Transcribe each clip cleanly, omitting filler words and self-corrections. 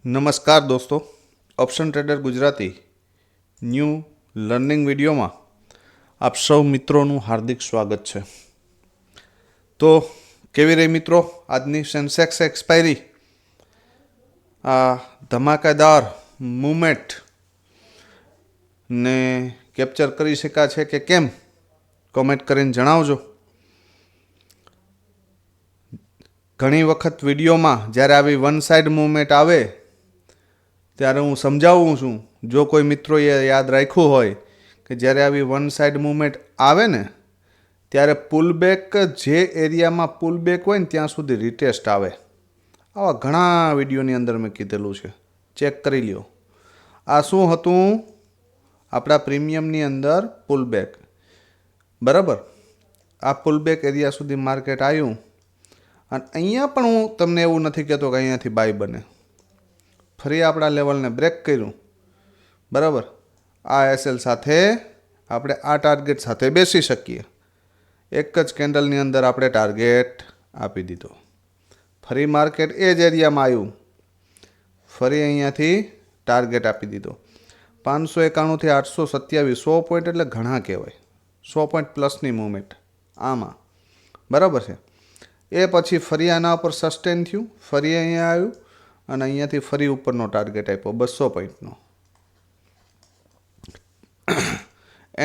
નમસ્કાર દોસ્તો, option trader Gujarati new learning વિડીયોમાં આપ સૌ મિત્રોનું હાર્દિક સ્વાગત છે. તો કેવી રહી મિત્રો આજની સેન્સેક્સ એક્સપાયરી? આ ધમાકેદાર મૂવમેન્ટ ને કેપ્ચર કરી શક્યા છે કે કેમ? કોમેન્ટ કરીને જણાવજો. ઘણી વખત વિડીયોમાં જ્યારે આવી વન સાઇડ મૂવમેન્ટ આવે ત્યારે હું સમજાવું છું. જો કોઈ મિત્રોએ યાદ રાખ્યું હોય કે જ્યારે આવી વન સાઇડ મૂવમેન્ટ આવે ને ત્યારે પુલબેક, જે એરિયામાં પુલબેક હોય ને ત્યાં સુધી રિટેસ્ટ આવે. આવા ઘણા વિડીયોની અંદર મેં કીધેલું છે, ચેક કરી લ્યો. આ શું હતું? આપણા પ્રીમિયમની અંદર પુલબેક, બરાબર. આ પુલબેક એરિયા સુધી માર્કેટ આવ્યું અને અહીંયા પણ હું તમને એવું નથી કહેતો કે અહીંયાથી બાય બને. ફરી આપણા લેવલને બ્રેક કર્યું, બરાબર. આ એસએલ સાથે આપણે આ ટાર્ગેટ સાથે બેસી શકીએ. એક જ કેન્ડલની અંદર આપણે ટાર્ગેટ આપી દીધો. ફરી માર્કેટ એ જ એરિયામાં આવ્યું, ફરી અહીંયાથી ટાર્ગેટ આપી દીધો. 591થી 827, 100 પોઈન્ટ એટલે ઘણા કહેવાય. 100 પોઈન્ટ પ્લસની મૂવમેન્ટ આમાં, બરાબર છે. એ પછી ફરી આના ઉપર સસ્ટેન થયું, ફરી અહીંયા આવ્યું અને અહીંયાથી ફરી ઉપરનો ટાર્ગેટ આપ્યો 200 પોઈન્ટનો.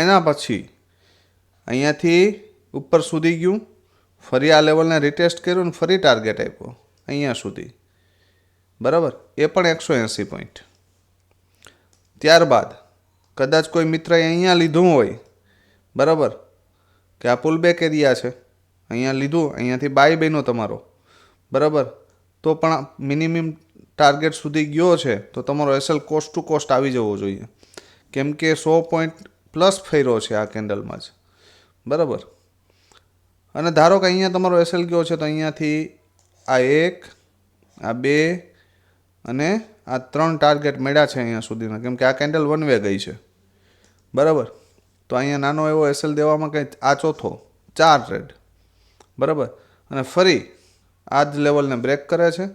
એના પછી અહીંયાથી ઉપર સુધી ગયું, ફરી આ લેવલને રિટેસ્ટ કર્યું અને ફરી ટાર્ગેટ આપ્યો અહીંયા સુધી, બરાબર. એ પણ 180 પોઈન્ટ. ત્યારબાદ કદાચ કોઈ મિત્રએ અહીંયા લીધું હોય, બરાબર, કે આ પુલબેક એરિયા છે, અહીંયા લીધું, અહીંયાથી બાય બન્યો તમારો, બરાબર, તો પણ મિનિમમ ટાર્ગેટ સુધી ગયો છે તો તમારો એસએલ કોસ્ટ ટુ કોસ્ટ આવી જવો જોઈએ, કેમ કે 100 પોઈન્ટ પ્લસ ફેર્યો છે આ કેન્ડલમાં જ, બરાબર. અને ધારો કે અહીંયા તમારો એસએલ ગયો છે તો અહીંયાથી આ 1, આ 2 અને આ 3 ટાર્ગેટ મળ્યા છે અહીંયા સુધીના, કેમ કે આ કેન્ડલ વન વે ગઈ છે, બરાબર. તો અહીંયા નાનો એવો એસએલ દેવામાં કંઈ આ ચોથો 4 ટ્રેડ, બરાબર. અને ફરી આ જ લેવલને બ્રેક કરે છે,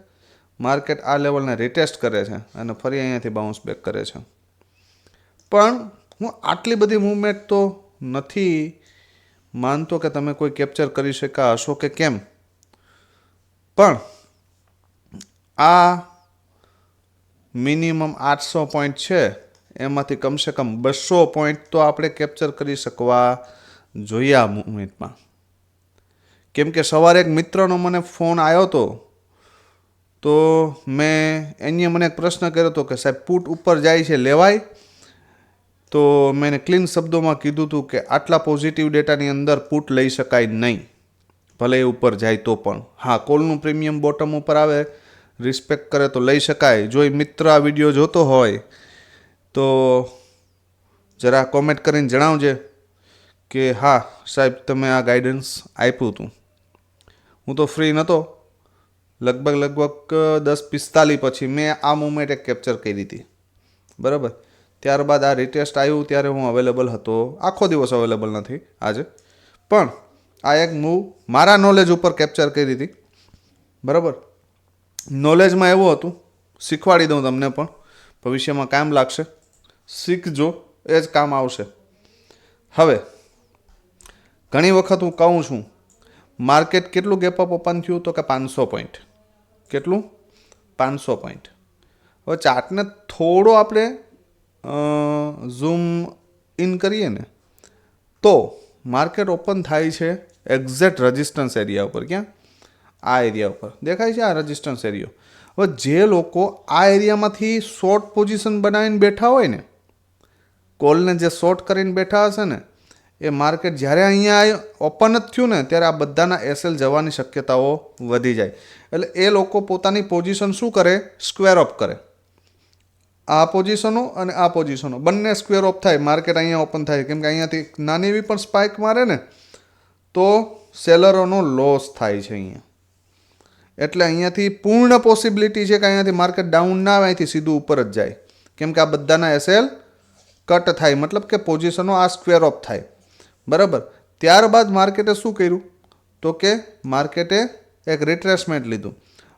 માર્કેટ આ લેવલને રિટેસ્ટ કરે છે અને ફરી અહીંયાથી બાઉન્સ બેક કરે છે. પણ હું આટલી બધી મૂવમેન્ટ તો નથી માનતો કે તમે કોઈ કેપ્ચર કરી શક્યા હશો કે કેમ. પણ આ મિનિમમ 800 પોઈન્ટ છે, એમાંથી કમસે કમ 200 પોઈન્ટ તો આપણે કેપ્ચર કરી શકવા જોઈએ આ મૂવમેન્ટમાં. કેમ કે સવારે એક મિત્રનો મને ફોન આવ્યો હતો, તો એને મને એક પ્રશ્ન કર્યો હતો કે સાહેબ પુટ ઉપર જાય છે, લેવાય? તો મેં એને ક્લીન શબ્દોમાં કીધું હતું કે આટલા પોઝિટિવ ડેટાની અંદર પુટ લઈ શકાય નહીં, ભલે એ ઉપર જાય તો પણ. હા, કોલનું પ્રીમિયમ બોટમ ઉપર આવે, રિસ્પેક્ટ કરે તો લઈ શકાય. જો એ મિત્ર આ વિડીયો જોતો હોય તો જરા કોમેન્ટ કરીને જણાવજે કે હા સાહેબ તમે આ ગાઈડન્સ આપ્યું હતું. હું તો ફ્રી નહોતો, લગભગ 10:45 પછી મેં આ મૂવમેન્ટ એક કેપ્ચર કરી હતી, બરાબર. ત્યારબાદ આ રિટેસ્ટ આવ્યું ત્યારે હું અવેલેબલ હતો, આખો દિવસ અવેલેબલ નથી આજે, પણ આ એક મૂવ મારા નોલેજ ઉપર કેપ્ચર કરી હતી, બરાબર. નોલેજમાં એવું હતું, શીખવાડી દઉં તમને, પણ ભવિષ્યમાં કામ લાગશે. શીખજો, એ જ કામ આવશે. હવે ઘણી વખત હું કહું છું, માર્કેટ કેટલું ગેપ અપ ઓપન થયું? તો કે 500 પોઈન્ટ. કેટલું? 500 પોઈન્ટ. હવે ચાર્ટને થોડો આપણે ઝૂમ ઇન કરીએ ને તો માર્કેટ ઓપન થાય છે એક્ઝેક્ટ રેઝિસ્ટન્સ એરિયા ઉપર. ક્યાં? આ એરિયા ઉપર દેખાય છે, આ રેઝિસ્ટન્સ એરિયો. હવે જે લોકો આ એરિયામાંથી શોર્ટ પોઝિશન બનાવીને બેઠા હોય ને, કોલને જે શોર્ટ કરીને બેઠા હશે ને, એ માર્કેટ જ્યારે અહીંયા ઓપન જ થયું ને ત્યારે આ બધાના એસએલ જવાની શક્યતાઓ વધી જાય. એટલે એ લોકો પોતાની પોઝિશન શું કરે? સ્ક્વેર ઓફ કરે. આ પોઝિશનો અને આ પોઝિશનો બંને સ્ક્વેર ઓફ થાય, માર્કેટ અહીંયા ઓપન થાય. કેમ કે અહીંયાથી નાની એવી પણ સ્પાઇક મારે ને તો સેલરોનો લોસ થાય છે અહીંયા. એટલે અહીંયાથી પૂર્ણ પોસિબિલિટી છે કે અહીંયાથી માર્કેટ ડાઉન ના આવે, અહીંથી સીધું ઉપર જ જાય. કેમ કે આ બધાના એસએલ કટ થાય, મતલબ કે પોઝિશનો આ સ્ક્વેર ઓફ થાય, બરાબર. ત્યારબાદ માર્કેટે શું કર્યું? તો કે માર્કેટે એક રિટ્રેસમેન્ટ લીધું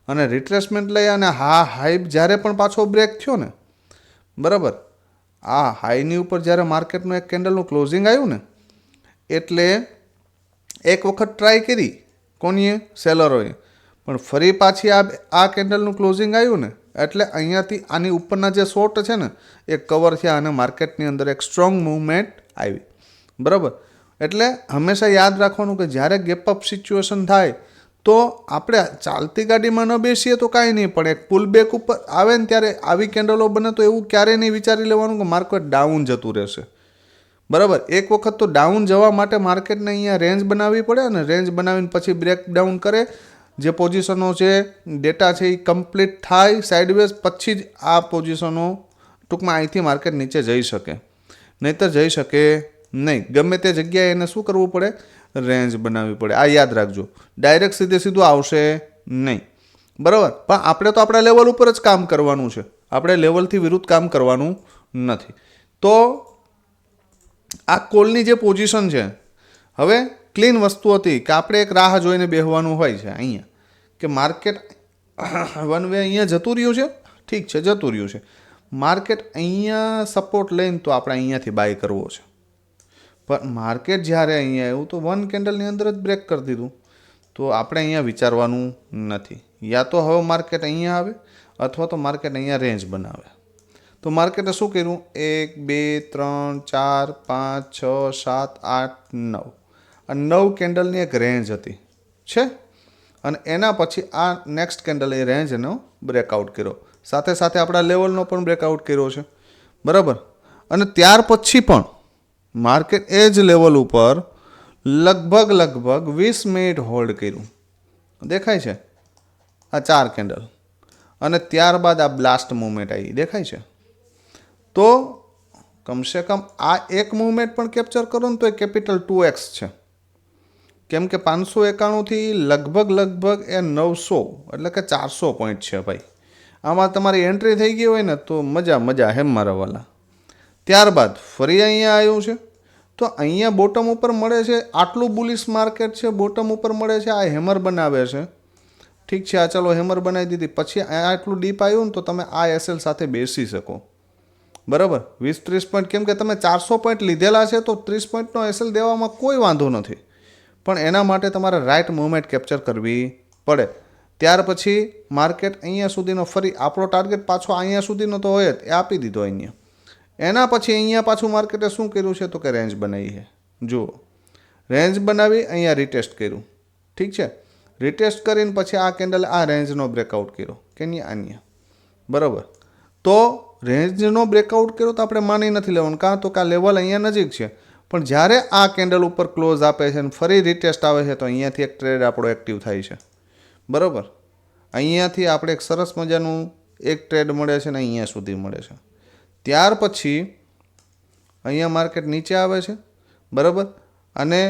અને રિટ્રેસમેન્ટ લઈ અને હાઈ જ્યારે પણ પાછો બ્રેક થયો ને, બરાબર, આ હાઈની ઉપર જ્યારે માર્કેટનું એક કેન્ડલનું ક્લોઝિંગ આવ્યું ને, એટલે એક વખત ટ્રાય કરી કોનીએ, સેલરોએ, પણ ફરી પાછી આ કેન્ડલનું ક્લોઝિંગ આવ્યું ને, એટલે અહીંયાથી આની ઉપરના જે શોર્ટ છે ને એ કવર થયા અને માર્કેટની અંદર એક સ્ટ્રોંગ મૂવમેન્ટ આવી, બરાબર. એટલે હંમેશા યાદ રાખવાનું કે જ્યારે ગેપ અપ સિચ્યુએશન થાય તો આપણે ચાલતી ગાડીમાં ન બેસીએ તો કાંઈ નહીં, પણ એક પુલ બેક ઉપર આવે ને ત્યારે આવી કેન્ડલો બને તો એવું ક્યારેય નહીં વિચારી લેવાનું કે માર્કેટ ડાઉન જતું રહેશે, બરાબર. એક વખત તો ડાઉન જવા માટે માર્કેટને અહીંયા રેન્જ બનાવવી પડે અને રેન્જ બનાવીને પછી બ્રેકડાઉન કરે, જે પોઝિશનો છે, ડેટા છે એ કમ્પ્લીટ થાય સાઇડવેઝ, પછી જ આ પોઝિશનો ટૂંકમાં અહીંથી માર્કેટ નીચે જઈ શકે, નહીંતર જઈ શકે નહીં. ગમે તે જગ્યાએ એને શું કરવું પડે, રેન્જ બનાવવી પડે. આ યાદ રાખજો, ડાયરેક્ટ સીધું આવશે નહીં, બરાબર. પણ આપણે તો આપણા લેવલ ઉપર જ કામ કરવાનું છે, આપણે લેવલથી વિરુદ્ધ કામ કરવાનું નથી. તો આ કોલની જે પોઝિશન છે, હવે ક્લીન વસ્તુ હતી કે આપણે એક રાહ જોઈને બેસવાનું હોય છે અહીંયા, કે માર્કેટ વન વે અહીંયા જતું રહ્યું છે, ઠીક છે, જતું રહ્યું છે માર્કેટ, અહીંયા સપોર્ટ લઈને તો આપણે અહીંયાથી બાય કરવો છે. પણ માર્કેટ જ્યારે અહીંયા આવ્યું તો વન કેન્ડલની અંદર જ બ્રેક કરી દીધું, તો આપણે અહીંયા વિચારવાનું નથી. યા તો હવે માર્કેટ અહીંયા આવે અથવા તો માર્કેટ અહીંયા રેન્જ બનાવે. તો માર્કેટે શું કર્યું, 1 2 3 4 5 6 7 8 9, આ 9 કેન્ડલની એક રેન્જ હતી છે, અને એના પછી આ નેક્સ્ટ કેન્ડલ એ રેન્જનો બ્રેકઆઉટ કર્યો, સાથે સાથે આપણા લેવલનો પણ બ્રેકઆઉટ કર્યો છે, બરાબર. અને ત્યાર પછી પણ માર્કેટ એ જ લેવલ ઉપર લગભગ 20 મિનિટ હોલ્ડ કર્યું, દેખાય છે આ 4 કેન્ડલ, અને ત્યારબાદ આ બ્લાસ્ટ મૂવમેન્ટ આવી, દેખાય છે. તો કમસે કમ આ એક મૂવમેન્ટ પણ કેપ્ચર કરો ને તો એ કેપિટલ 2x છે, કેમ કે 591થી લગભગ એ 900 એટલે કે 400 પોઈન્ટ છે ભાઈ. આમાં તમારી એન્ટ્રી થઈ ગઈ હોય ને તો મજા હેમ મારા વાલા. ત્યારબાદ ફરી અહીંયા આવ્યું છે, તો અહીંયા બોટમ ઉપર મળે છે, આટલું બુલિશ માર્કેટ છે, બોટમ ઉપર મળે છે, આ હેમર બનાવે છે, ઠીક છે, આ ચાલો હેમર બનાવી દીધી, પછી આટલું ડીપ આવ્યું ને તો તમે આ એસએલ સાથે બેસી શકો, બરાબર. 20-30 પોઈન્ટ, કેમ કે તમે 400 પોઈન્ટ લીધેલા છે તો 30 પોઈન્ટનો એસએલ દેવામાં કોઈ વાંધો નથી, પણ એના માટે તમારે રાઇટ મૂવમેન્ટ કેપ્ચર કરવી પડે. ત્યાર પછી માર્કેટ અહીંયા સુધીનો, ફરી આપણો ટાર્ગેટ પાછો અહીંયા સુધીનો તો હોય જ, એ આપી દીધો અહીંયા. એના પછી અહીંયા પાછું માર્કેટે શું કર્યું છે તો કે રેન્જ બનાવી છે, જુઓ રેન્જ બનાવી, અહીંયા રિટેસ્ટ કર્યું, ઠીક છે. રિટેસ્ટ કરીને પછી આ કેન્ડલ આ રેન્જનો બ્રેકઆઉટ કર્યો કે નહીં, અહીંયા, બરાબર. તો રેન્જનો બ્રેકઆઉટ કર્યો તો આપણે માની નથી લેવાનું, કાં તો કે આ લેવલ અહીંયા નજીક છે, પણ જ્યારે આ કેન્ડલ ઉપર ક્લોઝ આપે છે અને ફરી રિટેસ્ટ આવે છે તો અહીંયાથી એક ટ્રેડ આપણો એક્ટિવ થાય છે, બરાબર. અહીંયાથી આપણે એક સરસ મજાનું એક ટ્રેડ મળે છે ને અહીંયા સુધી મળે છે. ત્યાર પછી અહીંયા માર્કેટ નીચે આવે છે, બરાબર. અને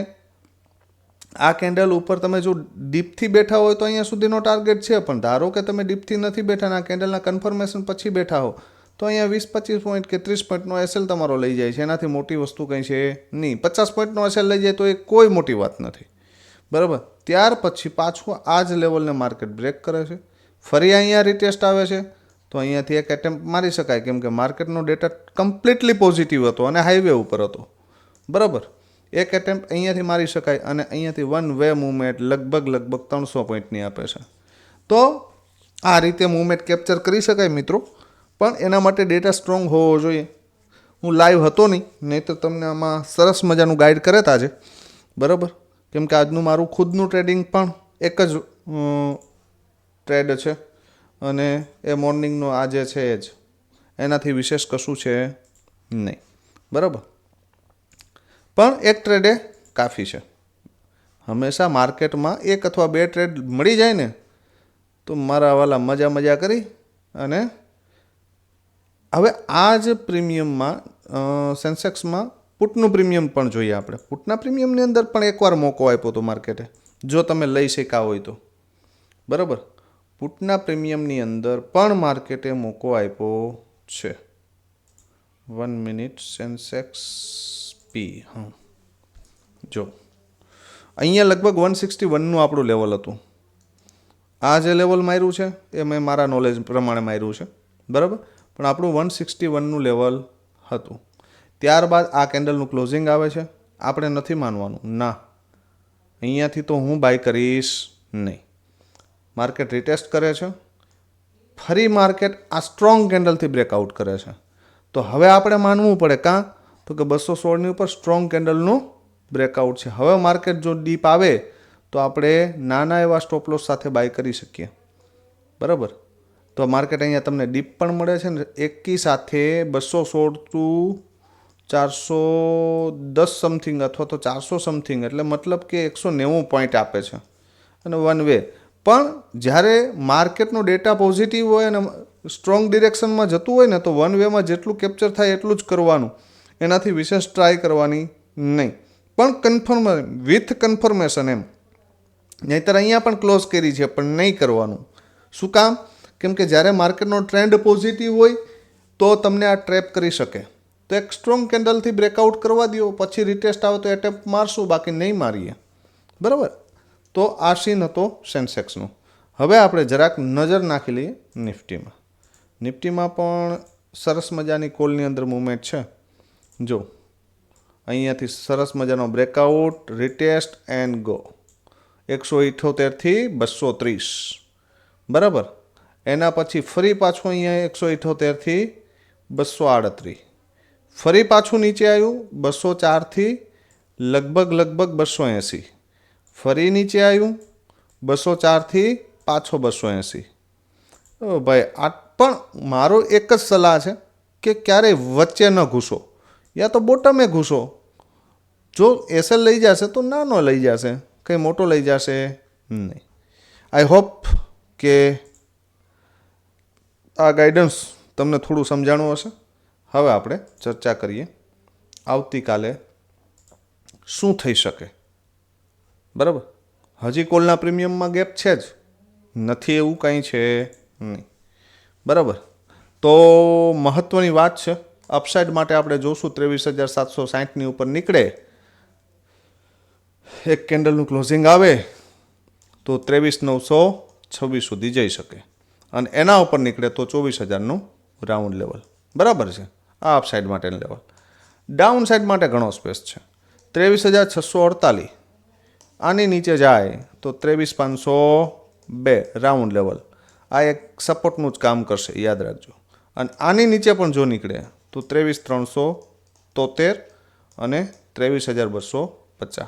આ કેન્ડલ ઉપર તમે જો ડીપથી બેઠા હોય તો અહીંયા સુધીનો ટાર્ગેટ છે, પણ ધારો કે તમે ડીપથી નથી બેઠા અને આ કેન્ડલના કન્ફર્મેશન પછી બેઠા હો તો અહીંયા 20-25 પોઈન્ટ કે 30 પોઈન્ટનો એસએલ તમારો લઈ જાય છે, એનાથી મોટી વસ્તુ કંઈ છે નહીં. 50 પોઈન્ટનો એસએલ લઈ જાય તો એ કોઈ મોટી વાત નથી, બરાબર. ત્યાર પછી પાછું આ જ લેવલને માર્કેટ બ્રેક કરે છે, ફરી અહીંયા રિટેસ્ટ આવે છે, તો અહીંયાથી એક એટેમ્પ મારી શકાય, કેમ કે માર્કેટનો ડેટા કમ્પ્લીટલી પોઝિટિવ હતો અને હાઈવે ઉપર હતો, બરાબર. એક એટેમ્પ અહીંયાથી મારી શકાય અને અહીંયાથી વન વે મૂવમેન્ટ લગભગ 300 પોઈન્ટની આપે છે. તો આ રીતે મૂવમેન્ટ કેપ્ચર કરી શકાય મિત્રો, પણ એના માટે ડેટા સ્ટ્રોંગ હોવો જોઈએ. હું લાઈવ હતો નહીં તો તમને આમાં સરસ મજાનું ગાઈડ કરેતા છે, બરાબર. કેમ કે આજનું મારું ખુદનું ટ્રેડિંગ પણ એક જ ટ્રેડ છે અને એ મોર્નિંગનો આજે છે જ, એનાથી વિશેષ કશું છે નહીં, બરાબર. પણ એક ટ્રેડે કાફી છે. હંમેશા માર્કેટમાં 1 અથવા 2 ટ્રેડ મળી જાય ને તો મારા વાલા મજા કરી. અને હવે આ જ પ્રીમિયમમાં સેન્સેક્સમાં પુટનું પ્રીમિયમ પણ જોઈએ આપણે. પુટના પ્રીમિયમની અંદર પણ એકવાર મોકો આપ્યો હતો માર્કેટે, જો તમે લઈ શક્યા હોય તો, બરાબર. પુટના પ્રીમિયમની અંદર પણ માર્કેટે મોકો આપ્યો છે. 1 મિનિટ, સેન્સેક્સ પી, હા, જો અહીંયા લગભગ 161નું આપણું લેવલ હતું, આ જે લેવલ માર્યું છે એ મેં મારા નોલેજ પ્રમાણે માર્યું છે, બરાબર. પણ આપણું 161નું લેવલ હતું. ત્યારબાદ આ કેન્ડલનું ક્લોઝિંગ આવે છે. આપણે નથી માનવાનું, ના, અહીંયાથી તો હું બાય કરીશ નહીં. માર્કેટ રિટેસ્ટ કરે છે, ફરી માર્કેટ આ સ્ટ્રોંગ કેન્ડલથી બ્રેકઆઉટ કરે છે. તો હવે આપણે માનવું પડે કાં તો કે 216ની ઉપર સ્ટ્રોંગ કેન્ડલનું બ્રેકઆઉટ છે. હવે માર્કેટ જો ડીપ આવે તો આપણે નાના એવા સ્ટોપ લોસ સાથે બાય કરી શકીએ, બરાબર. તો માર્કેટ અહીંયા તમને ડીપ પણ મળે છે ને એકી સાથે 216 ટુ 410 સમથિંગ અથવા તો 400 સમથિંગ, એટલે મતલબ કે 190 પોઈન્ટ આપે છે અને વન વે. પણ જ્યારે માર્કેટનો ડેટા પોઝિટિવ હોય અને સ્ટ્રોંગ ડિરેક્શનમાં જતું હોય ને તો વન વેમાં જેટલું કેપ્ચર થાય એટલું જ કરવાનું, એનાથી વિશેષ ટ્રાય કરવાની નહીં. પણ વિથ કન્ફર્મેશન એમ. નહીંતર અહીંયા પણ ક્લોઝ કરી છે પણ નહીં કરવાનું. શું કામ? કેમ કે જ્યારે માર્કેટનો ટ્રેન્ડ પોઝિટિવ હોય તો તમને આ ટ્રેપ કરી શકે. તો એક સ્ટ્રોંગ કેન્ડલથી બ્રેકઆઉટ કરવા દો, પછી રિટેસ્ટ આવે તો એટેમ્પ મારશું, બાકી નહીં મારીએ, બરાબર. તો આ સીન હતો સેન્સેક્સનો. હવે આપણે જરાક નજર નાખી લઈએ નિફ્ટીમાં. નિફ્ટીમાં પણ સરસ મજાની કોલની અંદર મૂવમેન્ટ છે. જો અહીંયાથી સરસ મજાનો બ્રેકઆઉટ, રિટેસ્ટ એન્ડ ગો. 178થી 230, બરાબર. એના પછી ફરી પાછું અહીંયા 178થી 238, ફરી પાછું નીચે આવ્યું 204થી લગભગ 280, ફરી નીચે આવ્યું 204થી પાછો 280. ઓ ભાઈ, આ પણ મારો એક જ સલાહ છે કે ક્યારેય વચ્ચે ન ઘૂસો, યા તો બોટમે ઘૂસો. જો એસએલ લઈ જશે તો નાનો લઈ જશે, કંઈ મોટો લઈ જશે નહીં. આઈ હોપ કે આ ગાઈડન્સ તમને થોડું સમજાણું હશે. હવે આપણે ચર્ચા કરીએ આવતીકાલે શું થઈ શકે, બરાબર. હજી કોલના પ્રીમિયમમાં ગેપ છે જ, નથી એવું કંઈ છે નહીં, બરાબર. તો મહત્ત્વની વાત છે, અપસાઇડ માટે આપણે જોશું 23,760ની ઉપર નીકળે, એક કેન્ડલનું ક્લોઝિંગ આવે તો 23,926 સુધી જઈ શકે, અને એના ઉપર નીકળે તો 24,000નું રાઉન્ડ લેવલ, બરાબર છે. આ અપસાઇડ માટેનું લેવલ. ડાઉન સાઇડ માટે ઘણો સ્પેસ છે. 23,648 આની નીચે જાય તો 23,502 રાઉન્ડ લેવલ. આ એક સપોર્ટનું જ કામ કરશે, યાદ રાખજો. અને આની નીચે પણ જો નીકળે તો 23,373 અને 23,250,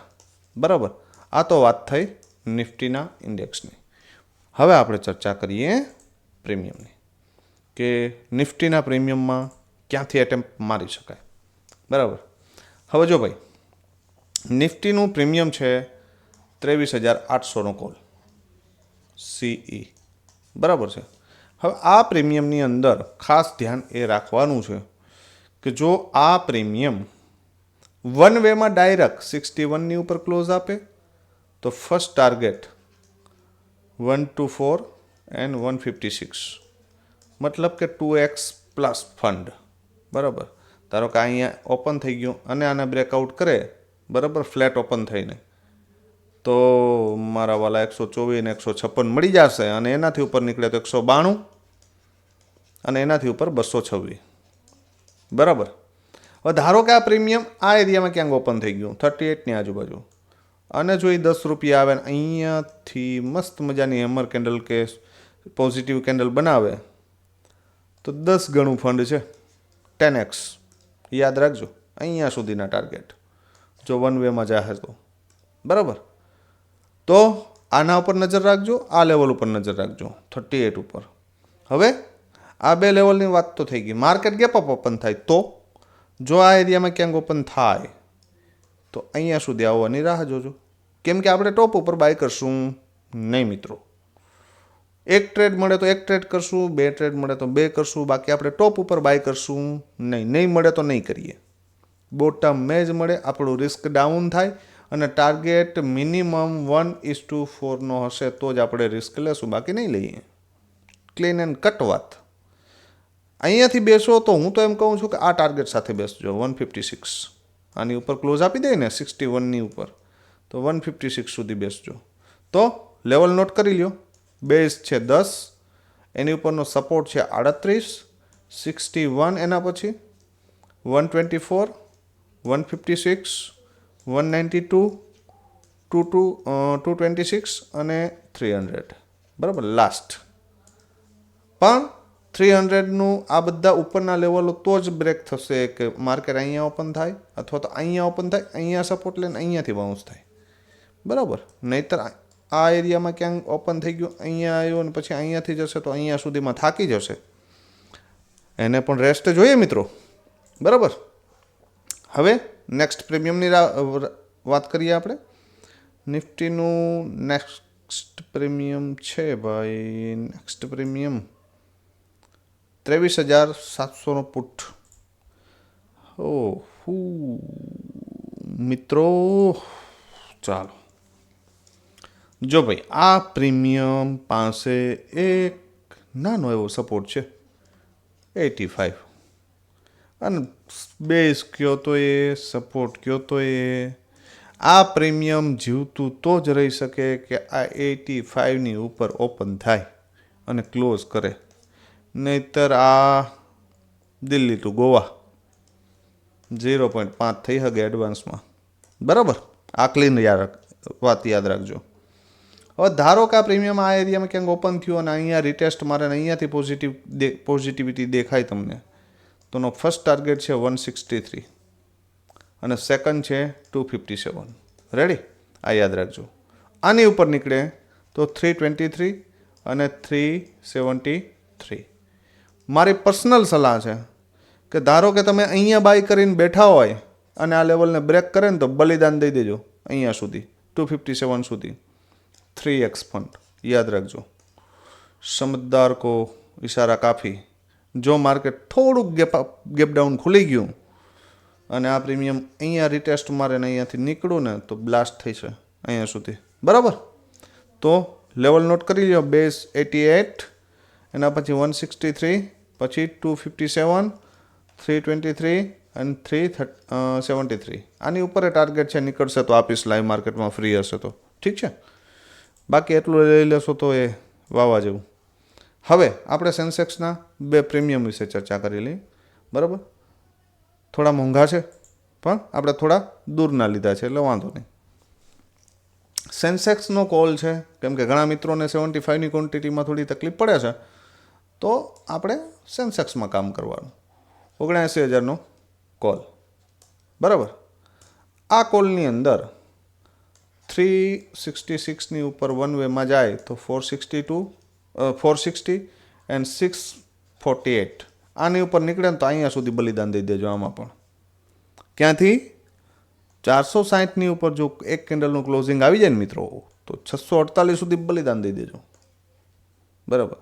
બરાબર. આ તો વાત થઈ નિફ્ટીના ઇન્ડેક્સની. હવે આપણે ચર્ચા કરીએ પ્રીમિયમની, કે નિફ્ટીના પ્રીમિયમમાં ક્યાંથી એટેમ્પ મારી શકાય, બરાબર. હવે જો ભાઈ, નિફ્ટીનું પ્રીમિયમ છે 23,800નો કોલ CE, બરાબર છે. હવે આ પ્રીમિયમની અંદર ખાસ ધ્યાન એ રાખવાનું છે કે જો આ પ્રીમિયમ વન વેમાં ડાયરેક્ટ 61ની ઉપર ક્લોઝ આપે તો ફર્સ્ટ ટાર્ગેટ 124 એન્ડ 156, મતલબ કે 2x પ્લસ ફંડ, બરાબર. ધારો કે અહીંયા ઓપન થઈ ગયું અને આને બ્રેકઆઉટ કરે, બરાબર, ફ્લેટ ઓપન થઈને, તો મારા વાલા 124 ને 156 મળી જશે, અને એનાથી ઉપર નીકળે તો 192 અને એનાથી ઉપર 226, બરાબર. હવે ધારો કે આ પ્રીમિયમ આ એરિયામાં ક્યાંક ઓપન થઈ ગયું 38ની આજુબાજુ, અને જો એ 10 રૂપિયા આવે ને અહીંયાથી મસ્ત મજાની હેમર કેન્ડલ કે પોઝિટિવ કેન્ડલ બનાવે તો 10 ગણું ફંડ છે, 10x. યાદ રાખજો, અહીંયા સુધીના ટાર્ગેટ જો વન વેમાં જાહે તો, બરાબર. તો આના ઉપર નજર રાખજો, આ લેવલ ઉપર નજર રાખજો 38 ઉપર. હવે આ બે લેવલની વાત તો થઈ ગઈ. માર્કેટ ગેપ અપ ઓપન થાય તો જો આ એરિયામાં ક્યાંક ઓપન થાય તો અહીંયા સુધી આવવાની રાહ જોજો, કેમ કે આપણે ટોપ ઉપર બાય કરશું નહીં મિત્રો. એક ટ્રેડ મળે તો એક ટ્રેડ કરશું, બે ટ્રેડ મળે તો બે કરશું, બાકી આપણે ટોપ ઉપર બાય કરશું નહીં મળે તો નહીં કરીએ. બોટમ મેજ મળે, આપણું રિસ્ક ડાઉન થાય અને ટાર્ગેટ મિનિમમ 1:4નો હશે તો જ આપણે રિસ્ક લેશું, બાકી નહીં લઈએ. ક્લીન એન્ડ કટ વાત. અહીંયાથી બેસો તો હું તો એમ કહું છું કે આ ટાર્ગેટ સાથે બેસજો 156. આની ઉપર ક્લોઝ આપી દે ને 61ની ઉપર, તો 156 સુધી બેસજો. તો લેવલ નોટ કરી લ્યો બેઝ છે 10, એની ઉપરનો સપોર્ટ છે 38, 61 એના પછી 124, 156, 192, 226 અને 300. બરાબર, લાસ્ટ. પણ 300નું આ બધા ઉપરના લેવલો તો જ બ્રેક થશે કે માર્કેટ અહીંયા ઓપન થાય અથવા તો અહીંયા ઓપન થાય, અહીંયા સપોર્ટ લઈને અહીંયાથી બાઉન્સ થાય. બરાબર, નહીંતર આ એરિયામાં ક્યાંક ઓપન થઈ ગયું, અહીંયા આવ્યો અને પછી અહીંયાથી જશે તો અહીંયા સુધીમાં થાકી જશે. એને પણ રેસ્ટ જોઈએ મિત્રો. બરાબર, હવે નેક્સ્ટ પ્રીમિયમની વાત કરીએ આપણે. નિફ્ટીનું નેક્સ્ટ પ્રીમિયમ છે ભાઈ, નેક્સ્ટ પ્રીમિયમ 23,700નો પુટ. મિત્રો ચાલો જો ભાઈ, આ પ્રીમિયમ પાસે એક નાનો એવો સપોર્ટ છે 85, અને બેઝ કયો તો એ સપોર્ટ કયો તો એ આ પ્રીમિયમ જીવતું તો જ રહી શકે કે આ 85ની ઉપર ઓપન થાય અને ક્લોઝ કરે, નહીતર આ દિલ્હી ટુ ગોવા 0.5 થઈ શકે એડવાન્સમાં. બરાબર, આ ક્લીન વાત યાદ રાખજો. હવે ધારો કે આ પ્રીમિયમ આ એરિયામાં ક્યાંક ઓપન થયું અને અહીંયા રિટેસ્ટ મારે અને અહીંયાથી પોઝિટિવિટી દેખાય તમને, તોનો ફર્સ્ટ ટાર્ગેટ છે 163 અને સેકન્ડ છે 257. રેડી, આ યાદ રાખજો. આની ઉપર નીકળે તો 323 અને 373. મારી પર્સનલ સલાહ છે કે ધારો કે તમે અહીંયા બાય કરીને બેઠા હોય અને આ લેવલને બ્રેક કરે ને તો બલિદાન દઈ દેજો અહીંયા સુધી 257 સુધી. 3x ફંડ યાદ રાખજો. સમજદાર કો ઇશારા કાફી. જો માર્કેટ થોડુંક ગેપ ડાઉન ખુલી ગયું અને આ પ્રીમિયમ અહીંયા રિટેસ્ટ મારે ને અહીંયાથી નીકળું ને તો બ્લાસ્ટ થઈ છે અહીંયા સુધી. બરાબર, તો લેવલ નોટ કરી લો. બેઝ 88, એના પછી 163, પછી 257, 323 અને 373. આની ઉપર ટાર્ગેટ છે, નીકળશે તો આપીશ લાઈવ માર્કેટમાં ફ્રી હશે તો. ઠીક છે, બાકી એટલું લઈ લેશો તો એ વાવા જેવું. હવે આપણે સેન્સેક્સના બે પ્રીમિયમ વિશે ચર્ચા કરી લઈએ. બરાબર, થોડા મોંઘા છે પણ આપણે થોડા દૂરના લીધા છે એટલે વાંધો નહીં. સેન્સેક્સનો કોલ છે કેમ કે ઘણા મિત્રોને 75ની ક્વોન્ટિટીમાં થોડી તકલીફ પડે છે, તો આપણે સેન્સેક્સમાં કામ કરવાનું. 79,000નો કોલ. બરાબર, આ કોલની અંદર 366ની ઉપર વન વેમાં જાય તો 460 એન્ડ 648. આની ઉપર નીકળે ને તો અહીંયા સુધી બલિદાન દઈ દેજો. આમાં પણ ક્યાંથી 460ની ઉપર જો એક કેન્ડલનું ક્લોઝિંગ આવી જાય ને મિત્રો તો 648 સુધી બલિદાન દઈ દેજો. બરાબર,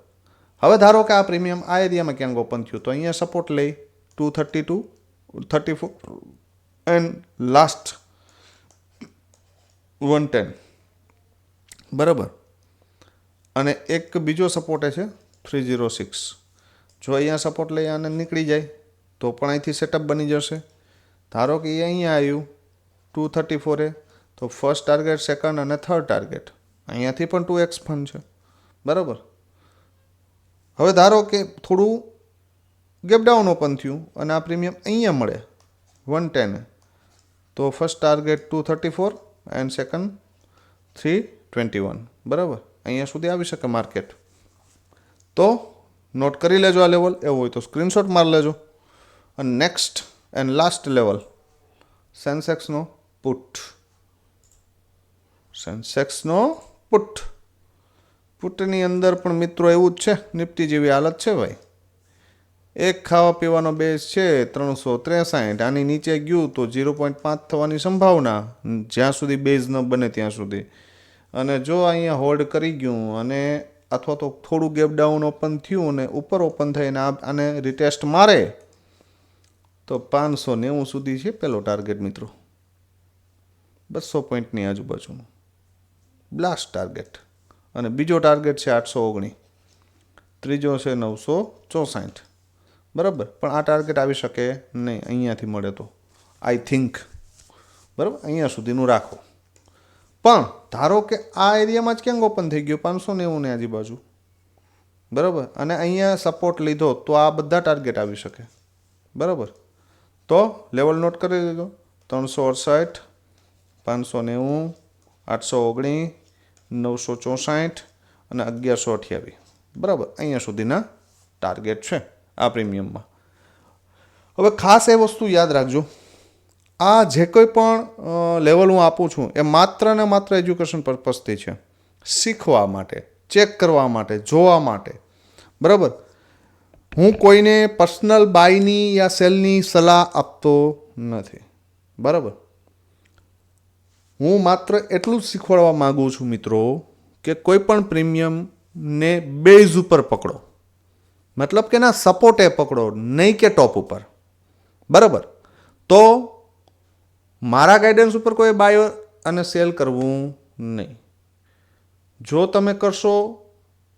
હવે ધારો કે આ પ્રીમિયમ આ એરિયામાં ક્યાંક ઓપન થયું તો અહીંયા સપોર્ટ લઈ 232, 34 એન્ડ લાસ્ટ 110. બરાબર, અને એક બીજો સપોર્ટ છે 306. જો અહીંયા સપોર્ટ લઈ આને નીકળી જાય તો પણ અહીંથી સેટઅપ બની જશે. ધારો કે એ અહીંયા આવ્યું 234 તો ફર્સ્ટ ટાર્ગેટ, સેકન્ડ અને થર્ડ ટાર્ગેટ અહીંયાથી પણ 2x ફંડ છે. બરાબર, હવે ધારો કે થોડું ગેપ ડાઉન ઓપન થયું અને આ પ્રીમિયમ અહીંયા મળે 110, તો ફર્સ્ટ ટાર્ગેટ 234 એન્ડ સેકન્ડ 321. બરાબર, અહીંયા સુધી આવી શકે માર્કેટ. તો નોટ કરી લેજો આ લેવલ. એવું હોય તો સ્ક્રીનશોટ મારી લેજો. અને નેક્સ્ટ એન્ડ લાસ્ટ લેવલ સેન્સેક્સનો પુટ. સેન્સેક્સનો પુટ. પુટની અંદર પણ મિત્રો એવું જ છે, નિફ્ટી જેવી હાલત છે ભાઈ. એક ખાવા પીવાનો બેઝ છે 363. આની નીચે ગયું તો 0.5 થવાની સંભાવના જ્યાં સુધી બેઝ ન બને ત્યાં સુધી. અને જો અહીંયા હોલ્ડ કરી ગયું અને અથવા તો થોડું ગેપ ડાઉન ઓપન થયું અને ઉપર ઓપન થઈને આને રિટેસ્ટ મારે તો 590 સુધી છે પહેલો ટાર્ગેટ મિત્રો. 200 પોઈન્ટની આજુબાજુનું બ્લાસ્ટ ટાર્ગેટ. અને બીજો ટાર્ગેટ છે 819, ત્રીજો છે 964. બરાબર, પણ આ ટાર્ગેટ આવી શકે નહીં અહીંયાથી મળે તો આઈ થિંક. બરાબર, અહીંયા સુધીનું રાખો. પણ ધારો કે આ એરિયામાં જ ક્યાંક ઓપન થઈ ગયું 590 ની આજુબાજુ, બરાબર, અને અહીંયા સપોર્ટ લીધો તો આ બધા ટાર્ગેટ આવી શકે, બરાબર. તો લેવલ નોટ કરી દીધો 368, 590, 819, 964 અને 1128, બરાબર. અહીંયા સુધીના ટાર્ગેટ છે આ પ્રીમિયમમાં. હવે ખાસ એ વસ્તુ યાદ રાખજો, આ જે કોઈ પણ લેવલ હું આપું છું એ માત્ર ને માત્ર એજ્યુકેશન પર્પઝથી છે, શીખવા માટે, ચેક કરવા માટે, જોવા માટે, બરાબર. હું કોઈને પર્સનલ બાયની યા સેલની સલાહ આપતો નથી, બરાબર. હું માત્ર એટલું જ શીખવાડવા માગું છું મિત્રો કે કોઈ પણ પ્રીમિયમને બેઝ ઉપર પકડો, મતલબ કે ના સપોર્ટે પકડો, નહીં કે ટોપ ઉપર, બરાબર. તો મારા ગાઈડન્સ ઉપર કોઈ બાય અને સેલ કરવું નહીં. જો તમે કરશો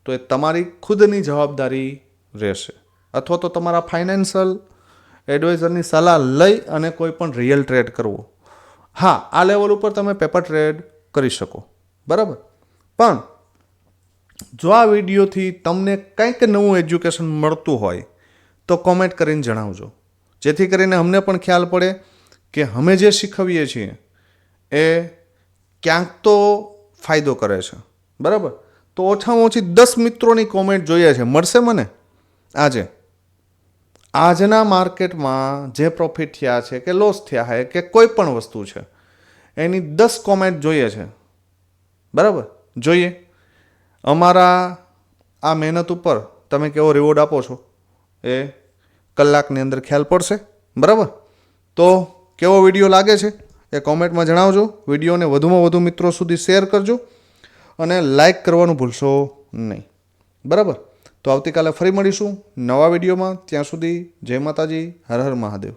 તો એ તમારી ખુદની જવાબદારી રહેશે, અથવા તો તમારા ફાઇનાન્શિયલ એડવાઇઝરની સલાહ લઈ અને કોઈ પણ રિયલ ટ્રેડ કરવો. હા, આ લેવલ ઉપર તમે પેપર ટ્રેડ કરી શકો, બરાબર. પણ જો આ વિડીયોથી તમને કંઈક નવું એજ્યુકેશન મળતું હોય તો કોમેન્ટ કરીને જણાવજો, જેથી કરીને અમને પણ ખ્યાલ પડે કે અમે જે શીખવીએ છીએ એ ક્યાંક તો ફાયદો કરે છે, બરાબર. તો ઓછામાં ઓછી 10 મિત્રોની કોમેન્ટ જોઈએ છે, મળશે મને આજે. આજના માર્કેટમાં જે પ્રોફિટ થયા છે કે લોસ થયા છે કે કોઈ પણ વસ્તુ છે એની 10 કોમેન્ટ જોઈએ છે, બરાબર. જોઈએ અમારા આ મહેનત ઉપર તમે કેવો રિવોર્ડ આપો છો એ કલાકની અંદર ખ્યાલ પડશે, બરાબર. તો કેવો વિડીયો લાગે છે એ કોમેન્ટમાં જણાવજો. વિડીયોને વધુમાં વધુ મિત્રો સુધી શેર કરજો અને લાઈક કરવાનું ભૂલશો નહીં, બરાબર. તો આવતીકાલે ફરી મળીશું નવા વિડીયોમાં. ત્યાં સુધી જય માતાજી, હર હર મહાદેવ.